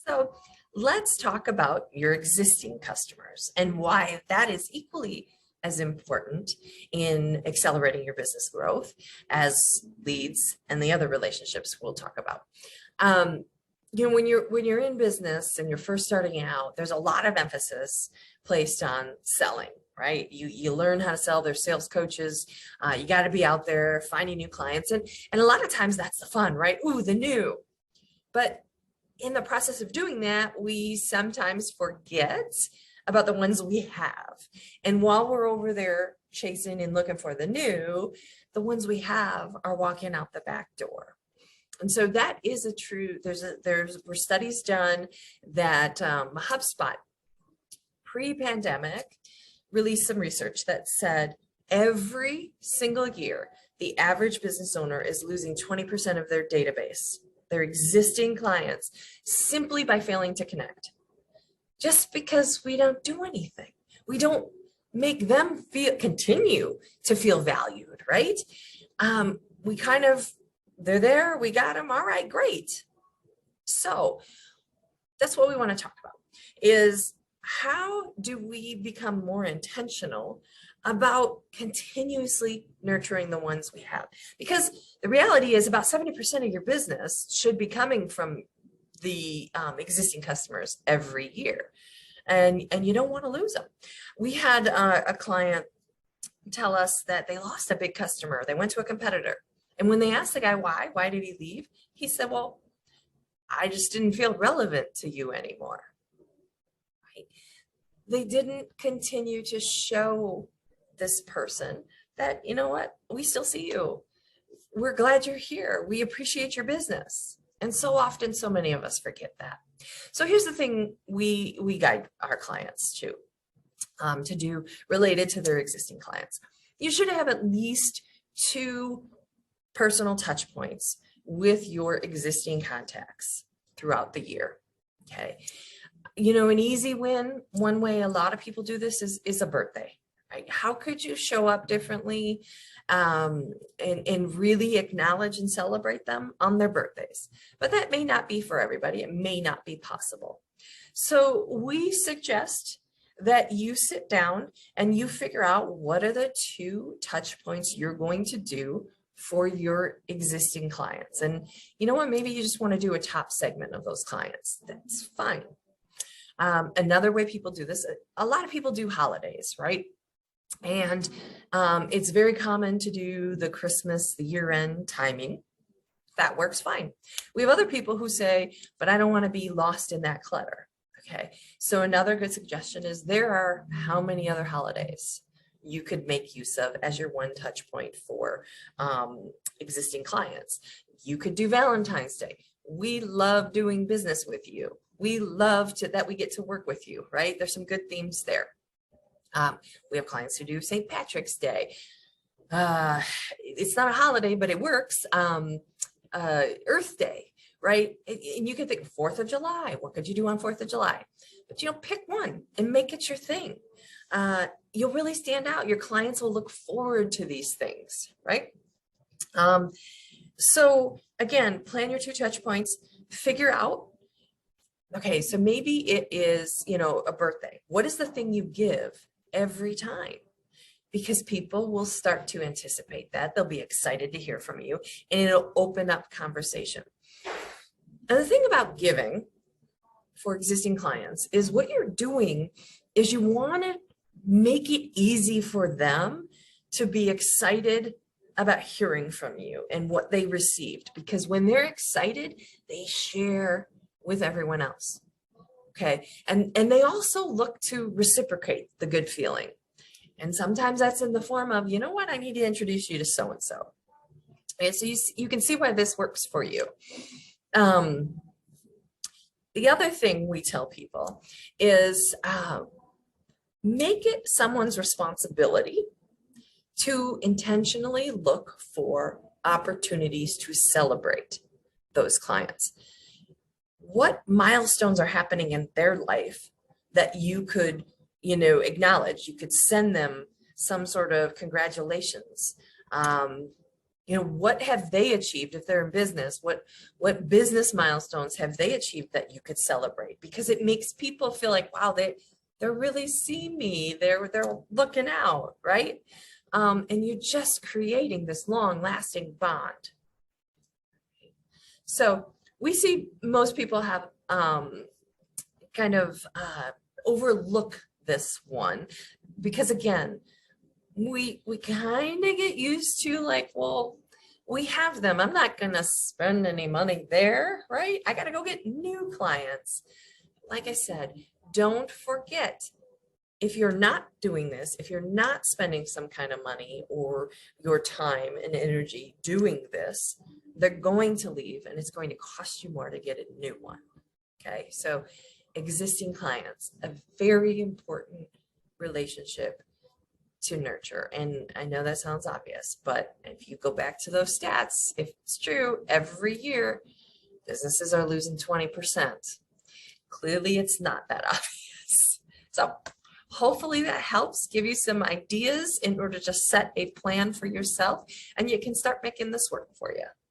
So let's talk about your existing customers and why that is equally as important in accelerating your business growth as leads and the other relationships we'll talk about. When you're in business and you're first starting out, there's a lot of emphasis placed on selling, right? You learn how to sell. There's sales coaches. You got to be out there finding new clients, and a lot of times that's the fun, right? Ooh, the new. But in the process of doing that, we sometimes forget about the ones we have. And while we're over there chasing and looking for the new, the ones we have are walking out the back door. And so that is a true, were studies done that HubSpot pre-pandemic released some research that said every single year, the average business owner is losing 20% of their database, their existing clients, simply by failing to connect. Just because we don't do anything. We don't make them continue to feel valued, right? They're there, we got them, all right, great. So that's what we want to talk about, is how do we become more intentional about continuously nurturing the ones we have? Because the reality is about 70% of your business should be coming from the existing customers every year. And you don't want to lose them. We had a client tell us that they lost a big customer. They went to a competitor. And when they asked the guy why did he leave? He said, well, I just didn't feel relevant to you anymore. Right? They didn't continue to show this person that, you know what, we still see you. We're glad you're here. We appreciate your business. And so often, so many of us forget that. So here's the thing we guide our clients to do related to their existing clients. You should have at least 2 personal touch points with your existing contacts throughout the year. Okay. An easy win, one way a lot of people do this is a birthday, right? How could you show up differently and really acknowledge and celebrate them on their birthdays? But that may not be for everybody. It may not be possible. So we suggest that you sit down and you figure out what are the 2 touch points you're going to do for your existing clients. And you know what, maybe you just want to do a top segment of those clients. That's fine. Another way people do this, a lot of people do holidays, right? And it's very common to do the Christmas, the year-end timing. That works fine. We have other people who say, but I don't want to be lost in that clutter. Okay, so another good suggestion is there are how many other holidays you could make use of as your one touch point for existing clients. You could do Valentine's Day. We love doing business with you. We love that we get to work with you, right? There's some good themes there. We have clients who do St. Patrick's Day. It's not a holiday, but it works. Earth Day, right? And you can think 4th of July. What could you do on 4th of July? But pick one and make it your thing. You'll really stand out. Your clients will look forward to these things, right? So again, plan your 2 touch points, figure out, okay, so maybe it is, a birthday. What is the thing you give every time? Because people will start to anticipate that. They'll be excited to hear from you, and it'll open up conversation. And the thing about giving for existing clients is what you're doing is you want to make it easy for them to be excited about hearing from you and what they received. Because when they're excited, they share with everyone else. Okay. And they also look to reciprocate the good feeling. And sometimes that's in the form of, you know what, I need to introduce you to so-and-so. And so you can see why this works for you. The other thing we tell people is make it someone's responsibility to intentionally look for opportunities to celebrate those clients. What milestones are happening in their life that you could, acknowledge? You could send them some sort of congratulations. What have they achieved if they're in business? What business milestones have they achieved that you could celebrate? Because it makes people feel like, wow, they're really seeing me. They're looking out, right? And you're just creating this long lasting bond. So we see most people have kind of overlook this one because, again, we kind of get used to like, well, we have them. I'm not going to spend any money there, right? I got to go get new clients. Like I said, don't forget, if you're not doing this, if you're not spending some kind of money or your time and energy doing this, they're going to leave and it's going to cost you more to get a new one. Okay. So existing clients, a very important relationship to nurture. And I know that sounds obvious, but if you go back to those stats, if it's true, every year businesses are losing 20%. Clearly it's not that obvious. So hopefully that helps give you some ideas in order to set a plan for yourself, and you can start making this work for you.